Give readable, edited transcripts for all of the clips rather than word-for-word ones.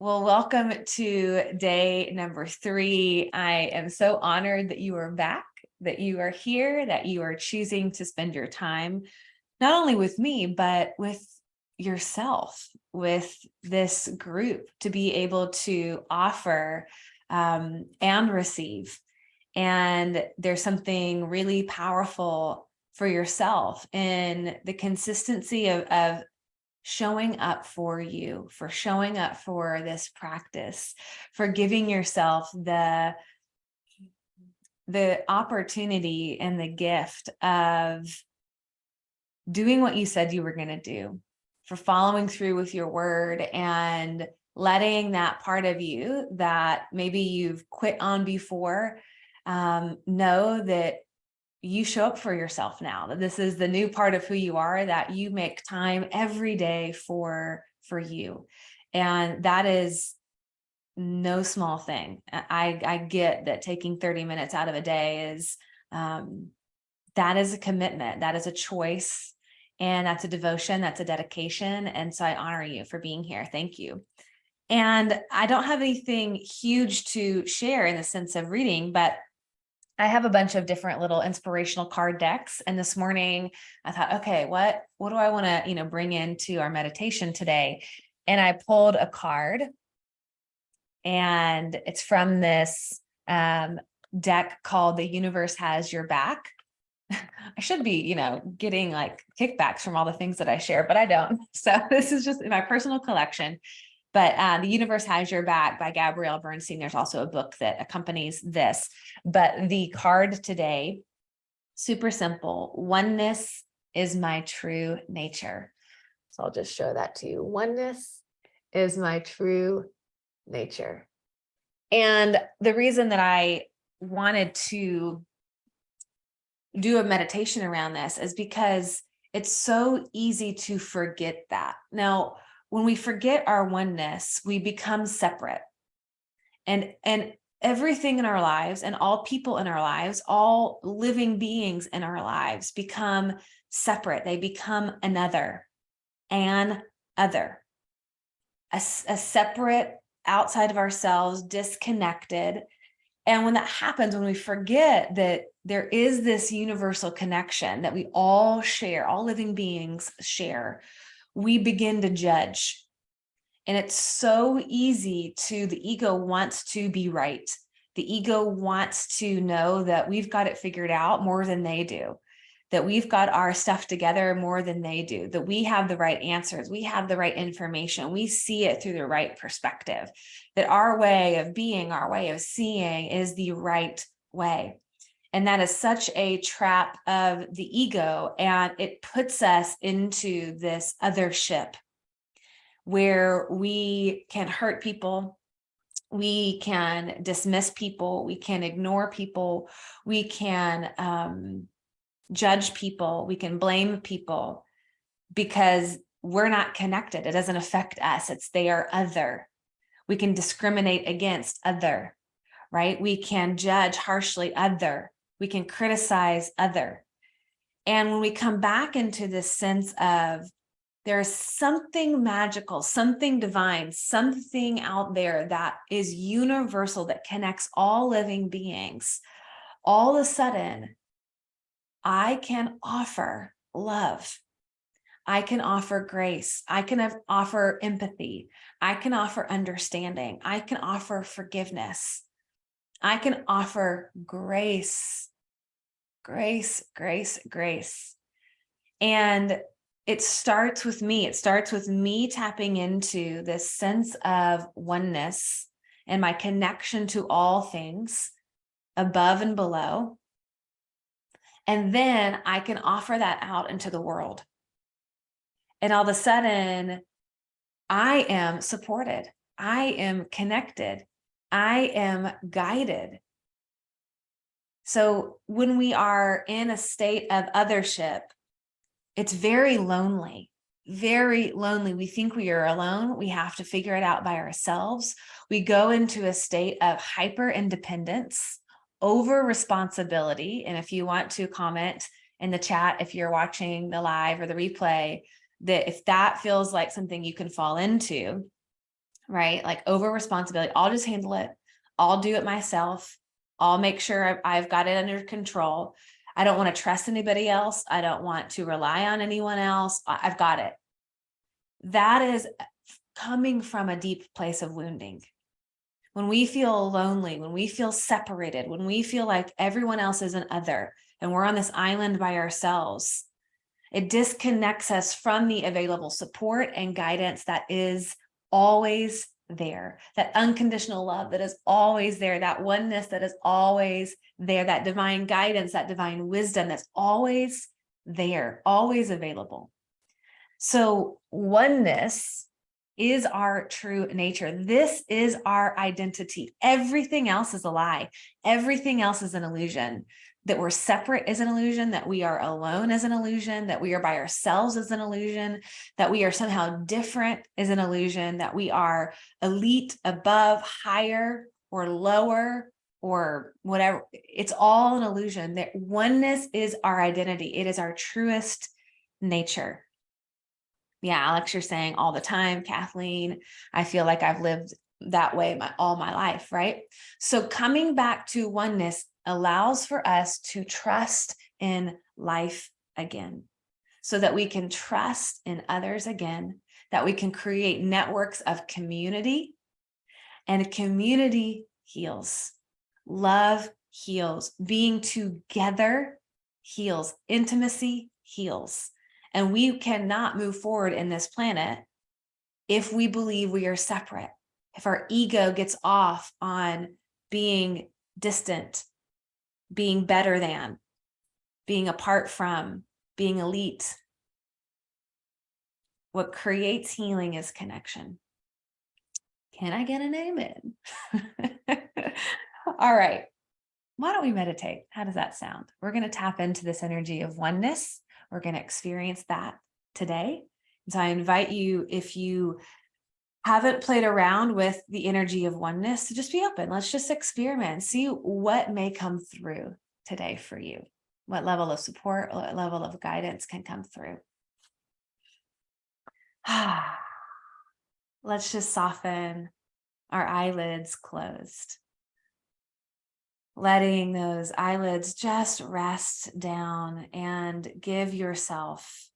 Well, welcome to day number 3. I am so honored that you are back, that you are here, that you are choosing to spend your time, not only with me, but with yourself, with this group, to be able to offer and receive. And there's something really powerful for yourself in the consistency of showing up for you, for showing up for this practice, for giving yourself the opportunity and the gift of doing what you said you were going to do, for following through with your word and letting that part of you that maybe you've quit on before know that you show up for yourself now, that this is the new part of who you are, that you make time every day for you. And that is no small thing. I get that taking 30 minutes out of a day is, that is a commitment, that is a choice, and that's a devotion, that's a dedication. And so I honor you for being here. Thank you. And I don't have anything huge to share in the sense of reading, but I have a bunch of different little inspirational card decks. And this morning I thought, okay, what do I want to, bring into our meditation today? And I pulled a card, and it's from this deck called The Universe Has Your Back. I should be, getting like kickbacks from all the things that I share, but I don't. So this is just in my personal collection. But The Universe Has Your Back by Gabrielle Bernstein. There's also a book that accompanies this. But the card today, super simple. Oneness is my true nature. So I'll just show that to you. Oneness is my true nature. And the reason that I wanted to do a meditation around this is because it's so easy to forget that. Now, when we forget our oneness, we become separate. And everything in our lives and all people in our lives, all living beings in our lives become separate. They become another, an other, a separate, outside of ourselves, disconnected. And when that happens, when we forget that there is this universal connection that we all share, all living beings share, we begin to judge. And it's so easy the ego wants to be right. The ego wants to know that we've got it figured out more than they do, that we've got our stuff together more than they do, that we have the right answers, we have the right information, we see it through the right perspective, that our way of being, our way of seeing is the right way. And that is such a trap of the ego, and it puts us into this othership where we can hurt people, we can dismiss people, we can ignore people, we can judge people, we can blame people because we're not connected. It doesn't affect us. They are other. We can discriminate against other, right? We can judge harshly other. We can criticize other. And when we come back into this sense of there's something magical, something divine, something out there that is universal, that connects all living beings, all of a sudden, I can offer love. I can offer grace. I can offer empathy. I can offer understanding. I can offer forgiveness. I can offer grace. Grace, grace, grace. And it starts with me. It starts with me tapping into this sense of oneness and my connection to all things above and below. And then I can offer that out into the world. And all of a sudden, I am supported. I am connected. I am guided. So when we are in a state of othership, it's very lonely, very lonely. We think we are alone. We have to figure it out by ourselves. We go into a state of hyper independence, over responsibility. And if you want to comment in the chat, if you're watching the live or the replay, that if that feels like something you can fall into, right? Like over responsibility. I'll just handle it. I'll do it myself. I'll make sure I've got it under control. I don't want to trust anybody else. I don't want to rely on anyone else. I've got it. That is coming from a deep place of wounding. When we feel lonely, when we feel separated, when we feel like everyone else is an other and we're on this island by ourselves, it disconnects us from the available support and guidance that is always there, that unconditional love that is always there, that oneness that is always there, that divine guidance, that divine wisdom that's always there, always available. So oneness is our true nature. This is our identity. Everything else is a lie. Everything else is an illusion. That we're separate is an illusion, that we are alone is an illusion, that we are by ourselves is an illusion, that we are somehow different is an illusion, that we are elite, above, higher, or lower, or whatever. It's all an illusion. That oneness is our identity. It is our truest nature. Yeah, Alex, you're saying all the time, Kathleen, I feel like I've lived that way all my life, right? So coming back to oneness allows for us to trust in life again, so that we can trust in others again, that we can create networks of community, and community heals. Love heals. Being together heals. Intimacy heals. And we cannot move forward in this planet if we believe we are separate, if our ego gets off on being distant, being better than, being apart from, being elite. What creates healing is connection. Can I get an amen? All right. Why don't we meditate? How does that sound? We're going to tap into this energy of oneness. We're going to experience that today. So I invite you, if you haven't played around with the energy of oneness, to just be open. Let's just experiment, see what may come through today for you. What level of support, what level of guidance can come through. Let's just soften our eyelids closed. Letting those eyelids just rest down and give yourself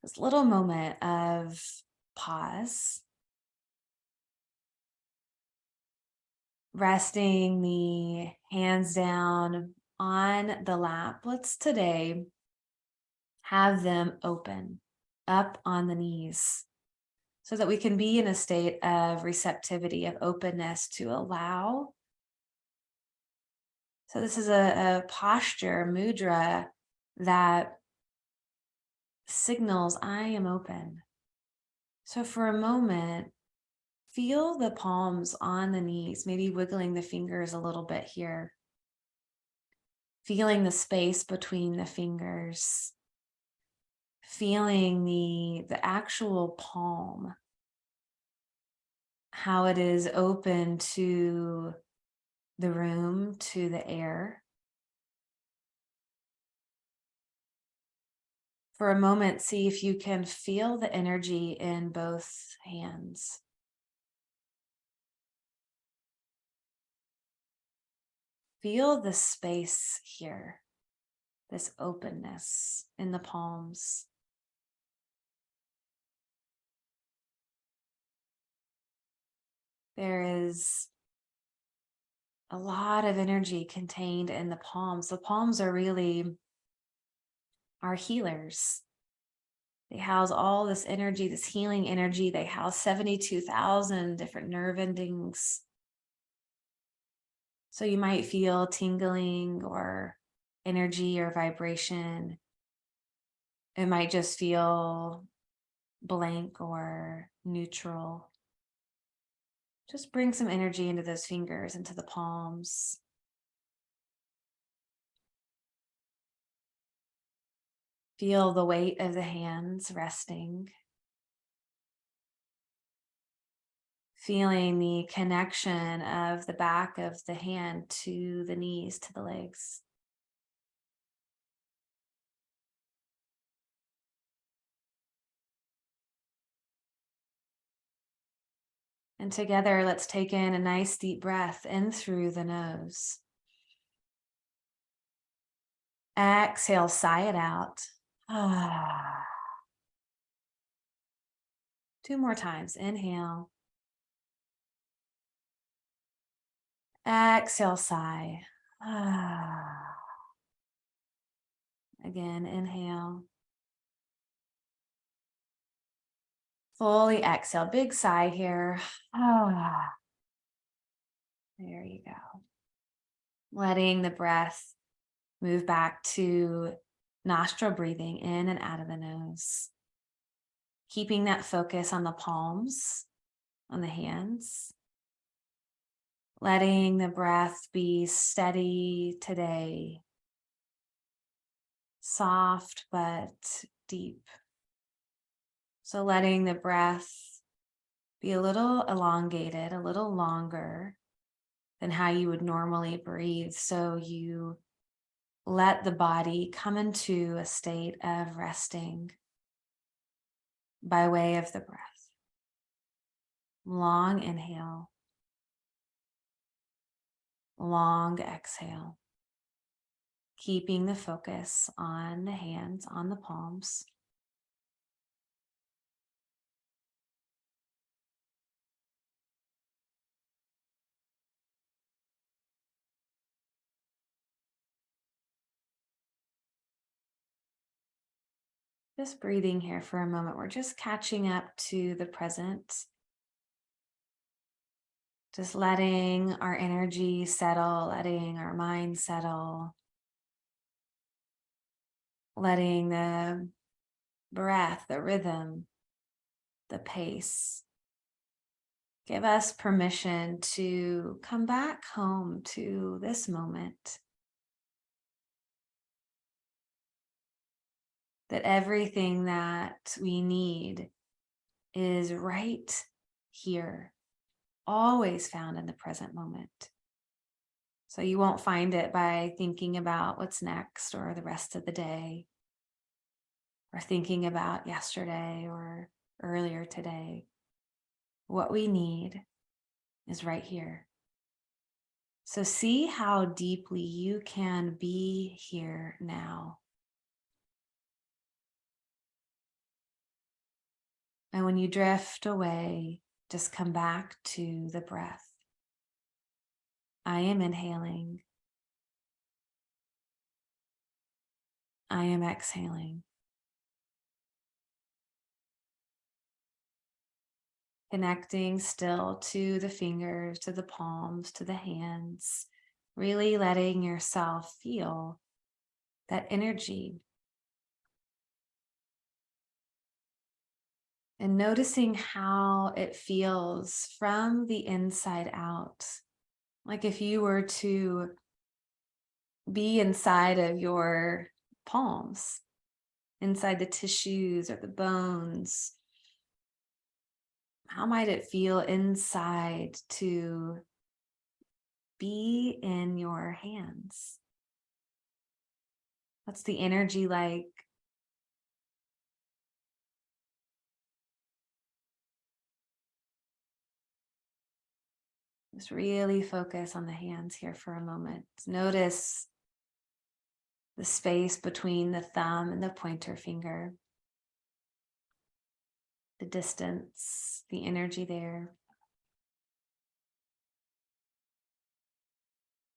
this little moment of pause. Resting the hands down on the lap. Let's today have them open up on the knees so that we can be in a state of receptivity, of openness to allow. So this is a posture, mudra, that signals I am open. So for a moment, feel the palms on the knees, maybe wiggling the fingers a little bit here. Feeling the space between the fingers. Feeling the actual palm. How it is open to the room, to the air. For a moment, see if you can feel the energy in both hands. Feel the space here, this openness in the palms. There is a lot of energy contained in the palms. The palms are really our healers. They house all this energy, this healing energy. They house 72,000 different nerve endings. So you might feel tingling or energy or vibration. It might just feel blank or neutral. Just bring some energy into those fingers, into the palms. Feel the weight of the hands resting. Feeling the connection of the back of the hand to the knees, to the legs. And together, let's take in a nice deep breath in through the nose. Exhale, sigh it out. Two more times. Inhale. Exhale, sigh. Again, inhale. Fully exhale. Big sigh here. There you go. Letting the breath move back to nostril breathing in and out of the nose. Keeping that focus on the palms, on the hands. Letting the breath be steady today. Soft but deep. So letting the breath be a little elongated, a little longer than how you would normally breathe. So you let the body come into a state of resting by way of the breath. Long inhale. Long exhale. Keeping the focus on the hands, on the palms. Just breathing here for a moment. We're just catching up to the present. Just letting our energy settle, letting our mind settle. Letting the breath, the rhythm, the pace give us permission to come back home to this moment. That everything that we need is right here, always found in the present moment. So you won't find it by thinking about what's next or the rest of the day, or thinking about yesterday or earlier today. What we need is right here. So see how deeply you can be here now. And when you drift away, just come back to the breath. I am inhaling. I am exhaling. Connecting still to the fingers, to the palms, to the hands. Really letting yourself feel that energy. And noticing how it feels from the inside out. Like if you were to be inside of your palms, inside the tissues or the bones, how might it feel inside to be in your hands? What's the energy like? Just really focus on the hands here for a moment. Notice the space between the thumb and the pointer finger, the distance, the energy there.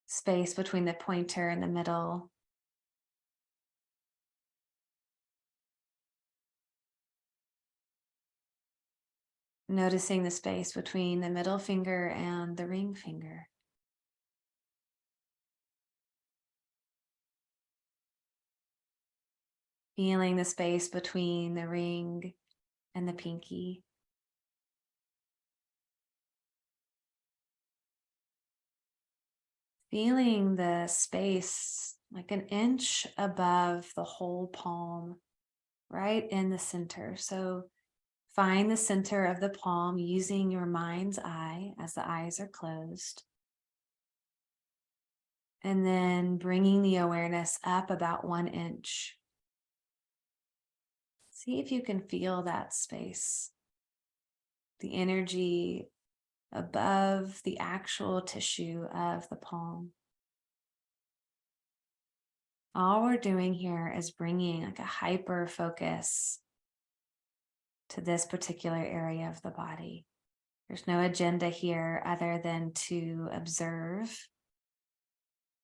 Space between the pointer and the middle. Noticing the space between the middle finger and the ring finger. Feeling the space between the ring and the pinky. Feeling the space like an inch above the whole palm, right in the center. So find the center of the palm using your mind's eye as the eyes are closed. And then bringing the awareness up about 1 inch. See if you can feel that space, the energy above the actual tissue of the palm. All we're doing here is bringing like a hyper focus to this particular area of the body. There's no agenda here other than to observe,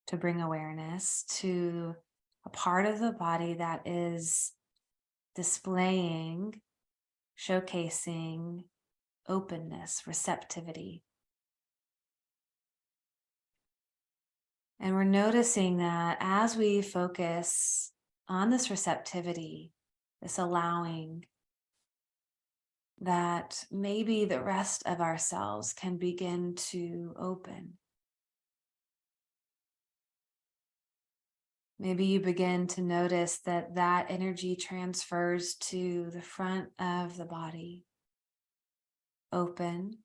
to bring awareness to a part of the body that is displaying, showcasing openness, receptivity. And we're noticing that as we focus on this receptivity, this allowing, that maybe the rest of ourselves can begin to open. Maybe you begin to notice that that energy transfers to the front of the body, open,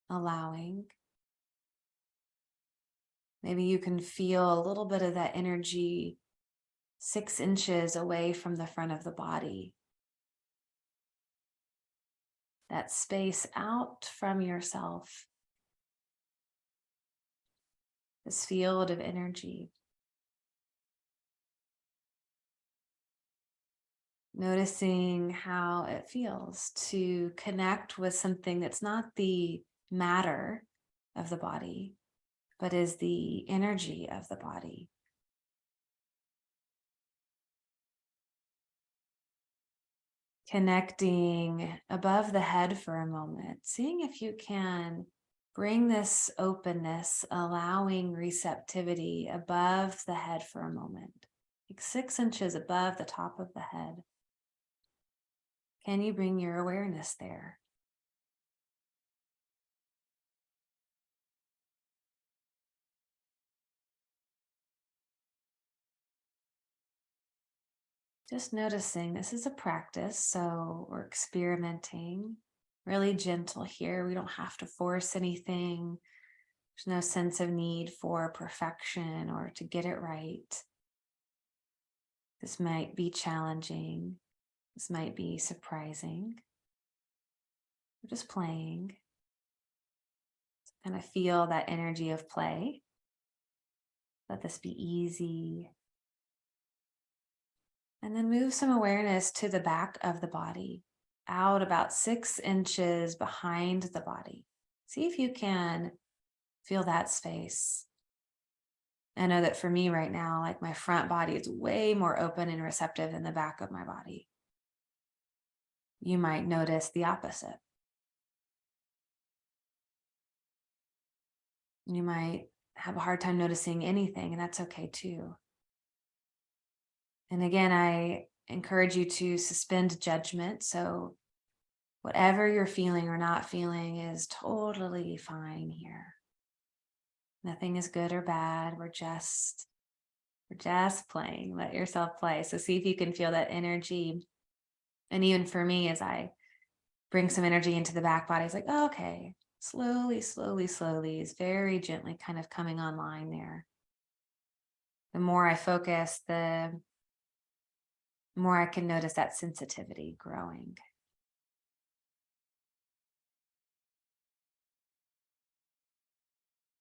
allowing. Maybe you can feel a little bit of that energy 6 inches away from the front of the body. That space out from yourself. This field of energy. Noticing how it feels to connect with something that's not the matter of the body, but is the energy of the body. Connecting above the head for a moment, seeing if you can bring this openness, allowing receptivity above the head for a moment, like 6 inches above the top of the head. Can you bring your awareness there? Just noticing this is a practice, so we're experimenting, really gentle here. We don't have to force anything. There's no sense of need for perfection or to get it right. This might be challenging. This might be surprising. We're just playing. Kind of feel that energy of play. Let this be easy. And then move some awareness to the back of the body, out about 6 inches behind the body. See if you can feel that space. I know that for me right now, like my front body is way more open and receptive than the back of my body. You might notice the opposite. You might have a hard time noticing anything, and that's okay too. And again, I encourage you to suspend judgment. So whatever you're feeling or not feeling is totally fine here. Nothing is good or bad. We're just playing. Let yourself play. So see if you can feel that energy. And even for me, as I bring some energy into the back body, it's like, oh, okay, slowly, slowly, slowly is very gently kind of coming online there. The more I focus, the more I can notice that sensitivity growing.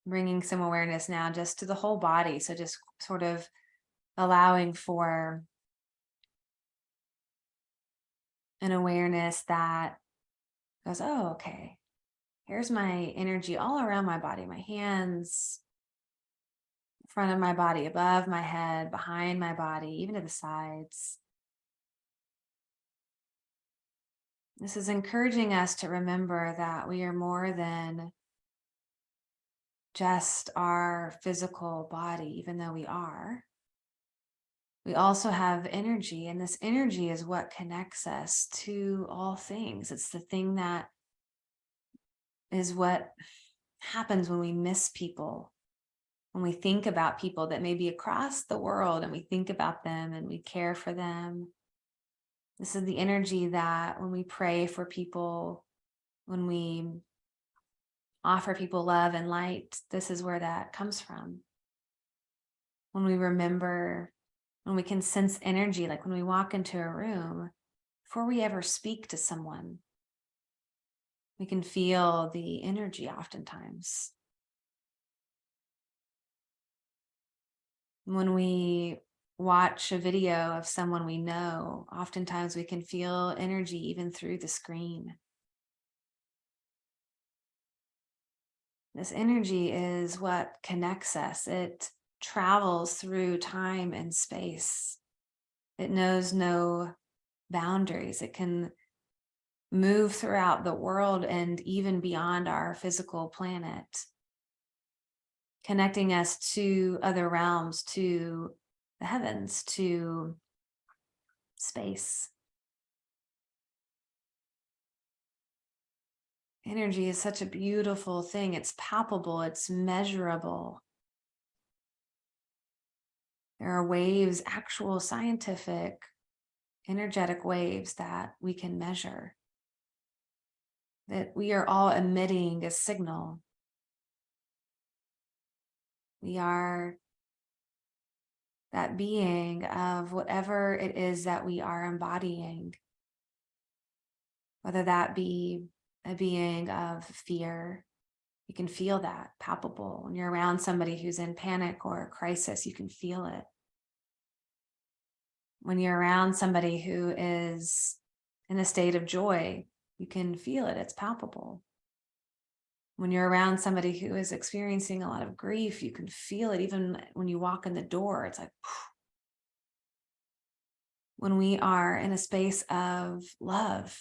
Bringing some awareness now just to the whole body. So just sort of allowing for an awareness that goes, oh, okay, here's my energy all around my body, my hands, front of my body, above my head, behind my body, even to the sides. This is encouraging us to remember that we are more than just our physical body, even though we are. We also have energy, and this energy is what connects us to all things. It's the thing that is what happens when we miss people, when we think about people that may be across the world and we think about them and we care for them. This is the energy that when we pray for people, when we offer people love and light, this is where that comes from. When we remember, when we can sense energy, like when we walk into a room, before we ever speak to someone, We can feel the energy oftentimes. When we watch a video of someone we know, oftentimes we can feel energy even through the screen. This energy is what connects us. It travels through time and space. It knows no boundaries. It can move throughout the world and even beyond our physical planet, connecting us to other realms, to the heavens, to space. Energy is such a beautiful thing. It's palpable, it's measurable. There are waves, actual scientific, energetic waves that we can measure, that we are all emitting a signal. We are that being of whatever it is that we are embodying, whether that be a being of fear. You can feel that palpable. When you're around somebody who's in panic or crisis, you can feel it. When you're around somebody who is in a state of joy, you can feel it. It's palpable. When you're around somebody who is experiencing a lot of grief, you can feel it. Even when you walk in the door, it's like, when we are in a space of love,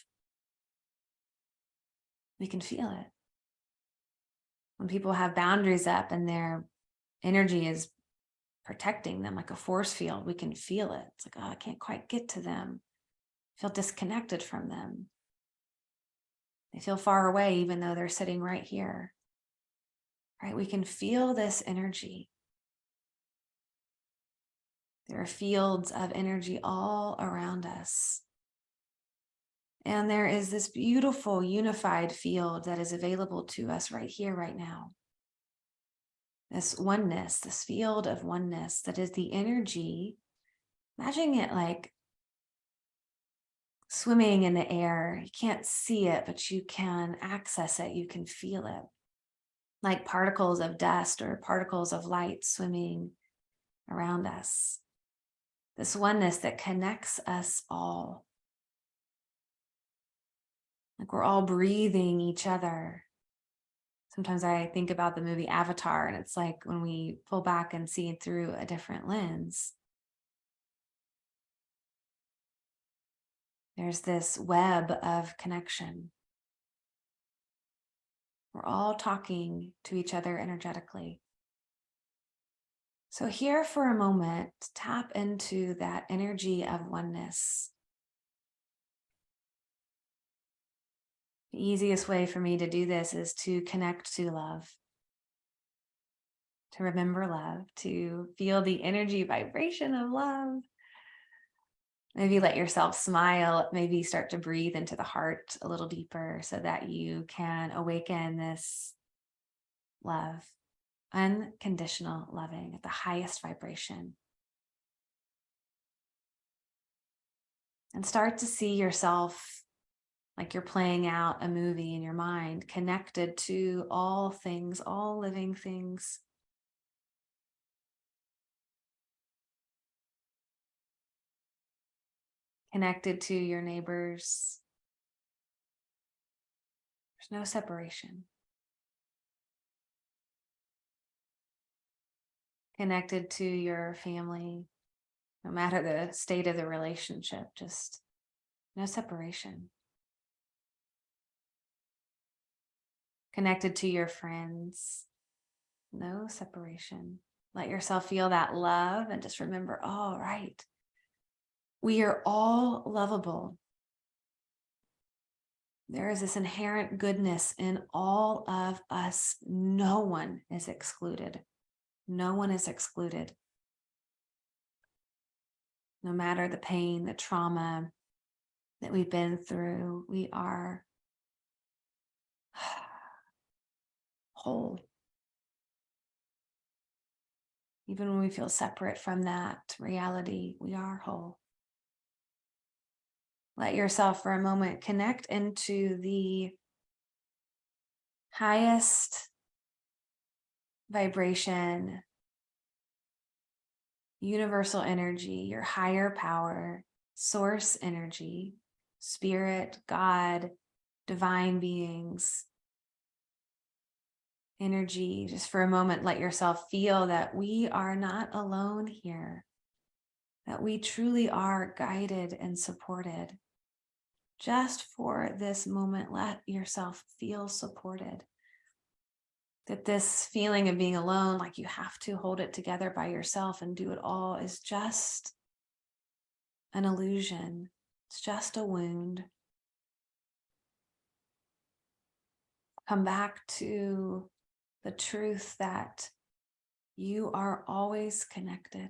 we can feel it. When people have boundaries up and their energy is protecting them like a force field, we can feel it. It's like, oh, I can't quite get to them. I feel disconnected from them. They feel far away, even though they're sitting right here. Right? We can feel this energy. There are fields of energy all around us. And there is this beautiful unified field that is available to us right here, right now. This oneness, this field of oneness that is the energy. Imagine it like swimming in the air. You can't see it, but you can access it. You can feel it. Like particles of dust or particles of light swimming around us. This oneness that connects us all. Like we're all breathing each other. Sometimes I think about the movie Avatar, and it's like when we pull back and see through a different lens. There's this web of connection. We're all talking to each other energetically. So here for a moment, tap into that energy of oneness. The easiest way for me to do this is to connect to love, to remember love, to feel the energy vibration of love. Maybe let yourself smile, maybe start to breathe into the heart a little deeper so that you can awaken this love, unconditional loving at the highest vibration. And start to see yourself like you're playing out a movie in your mind, connected to all things, all living things. Connected to your neighbors. There's no separation. Connected to your family, no matter the state of the relationship, just no separation. Connected to your friends, no separation. Let yourself feel that love and just remember, all right, we are all lovable. There is this inherent goodness in all of us. No one is excluded. No one is excluded. No matter the pain, the trauma that we've been through, we are whole. Even when we feel separate from that reality, we are whole. Let yourself for a moment connect into the highest vibration, universal energy, your higher power, source energy, spirit, God, divine beings, energy. Just for a moment, let yourself feel that we are not alone here, that we truly are guided and supported. Just for this moment, let yourself feel supported. That this feeling of being alone, like you have to hold it together by yourself and do it all, is just an illusion. It's just a wound. Come back to the truth that you are always connected,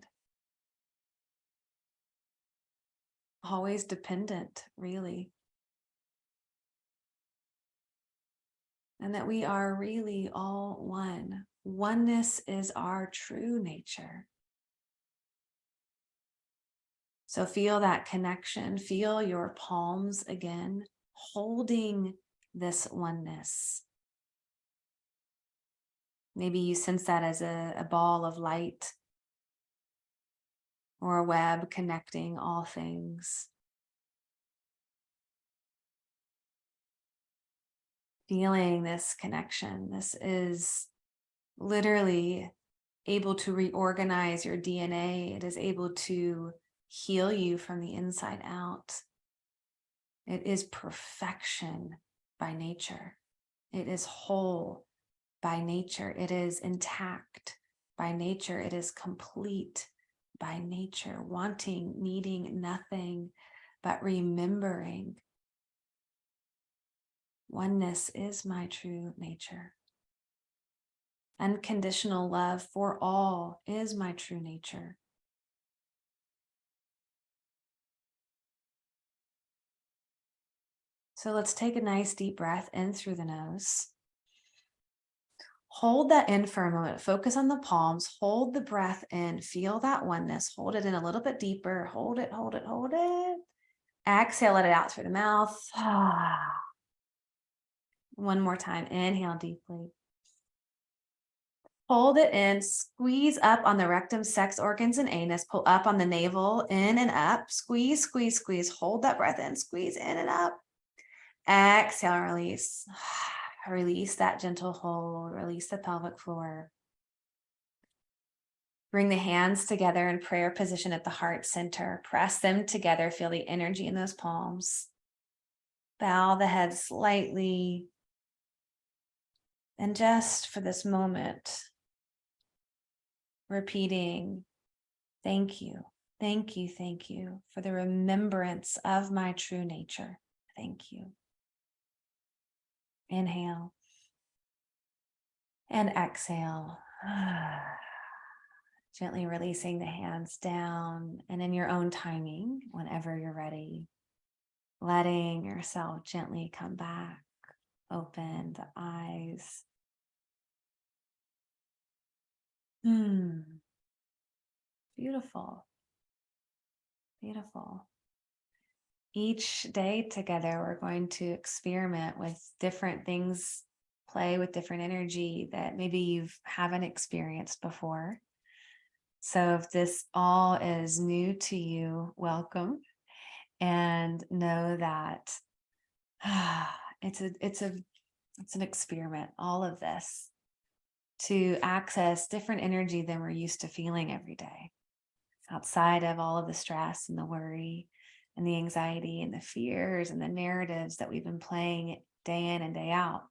always dependent, really. And that we are really all one. Oneness is our true nature. So feel that connection. Feel your palms again, holding this oneness. Maybe you sense that as a ball of light or a web connecting all things. Feeling this connection. This is literally able to reorganize your DNA. It is able to heal you from the inside out. It is perfection by nature. It is whole by nature. It is intact by nature. It is complete by nature, wanting, needing nothing but remembering. Oneness is my true nature. Unconditional love for all is my true nature. So let's take a nice deep breath in through the nose. Hold that in for a moment. Focus on the palms. Hold the breath in. Feel that oneness. Hold it in a little bit deeper. Hold it, hold it, hold it. Exhale, let it out through the mouth. One more time. Inhale deeply. Hold it in. Squeeze up on the rectum, sex organs, and anus. Pull up on the navel, in and up. Squeeze, squeeze, squeeze. Hold that breath in. Squeeze in and up. Exhale, release. Release that gentle hold. Release the pelvic floor. Bring the hands together in prayer position at the heart center. Press them together. Feel the energy in those palms. Bow the head slightly. And just for this moment, repeating, thank you, thank you, thank you for the remembrance of my true nature. Thank you. Inhale and exhale. Gently releasing the hands down, and in your own timing, whenever you're ready, letting yourself gently come back, open the eyes. Beautiful. Beautiful. Each day together, we're going to experiment with different things, play with different energy that maybe you haven't experienced before. So if this all is new to you, welcome, and know that it's an experiment, all of this, to access different energy than we're used to feeling every day, outside of all of the stress and the worry and the anxiety and the fears and the narratives that we've been playing day in and day out.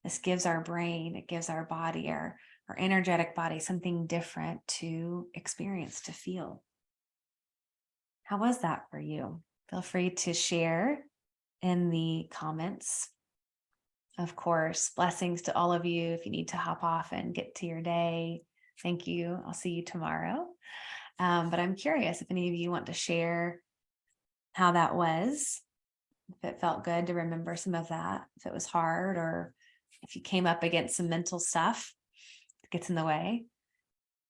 This gives our brain, it gives our body, our energetic body, something different to experience, to feel. How was that for you? Feel free to share in the comments. Of course, blessings to all of you. If you need to hop off and get to your day, thank you. I'll see you tomorrow. But I'm curious if any of you want to share how that was, if it felt good to remember some of that, if it was hard, or if you came up against some mental stuff that gets in the way.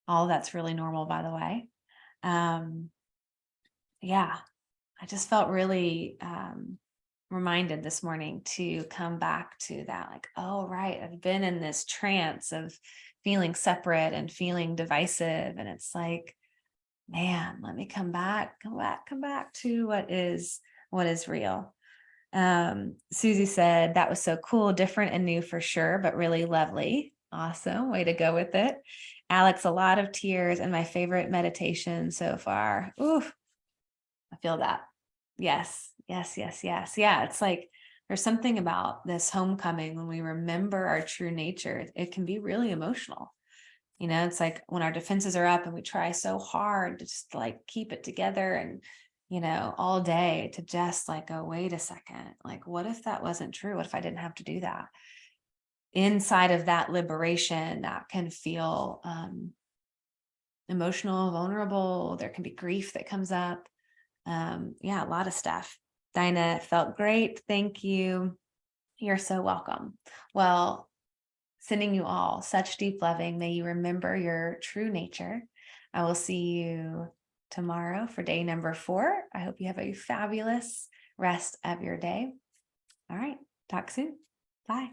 All that's really normal, by the way. Yeah, I just felt really reminded this morning to come back to that, like, oh, right, I've been in this trance of feeling separate and feeling divisive. And it's like, man, let me come back to what is real. Susie said that was so cool, different and new for sure, but really lovely. Awesome. Way to go with it. Alex, a lot of tears and my favorite meditation so far. Oof, I feel that. Yes, yes, yes, yes. Yeah, it's like there's something about this homecoming when we remember our true nature. It can be really emotional. It's like when our defenses are up and we try so hard to just like keep it together and, all day to just like, oh, wait a second. Like, what if that wasn't true? What if I didn't have to do that? Inside of that liberation, that can feel emotional, vulnerable. There can be grief that comes up. Yeah, a lot of stuff. Dinah, felt great. Thank you. You're so welcome. Well, sending you all such deep loving. May you remember your true nature. I will see you tomorrow for day number 4. I hope you have a fabulous rest of your day. All right. Talk soon. Bye.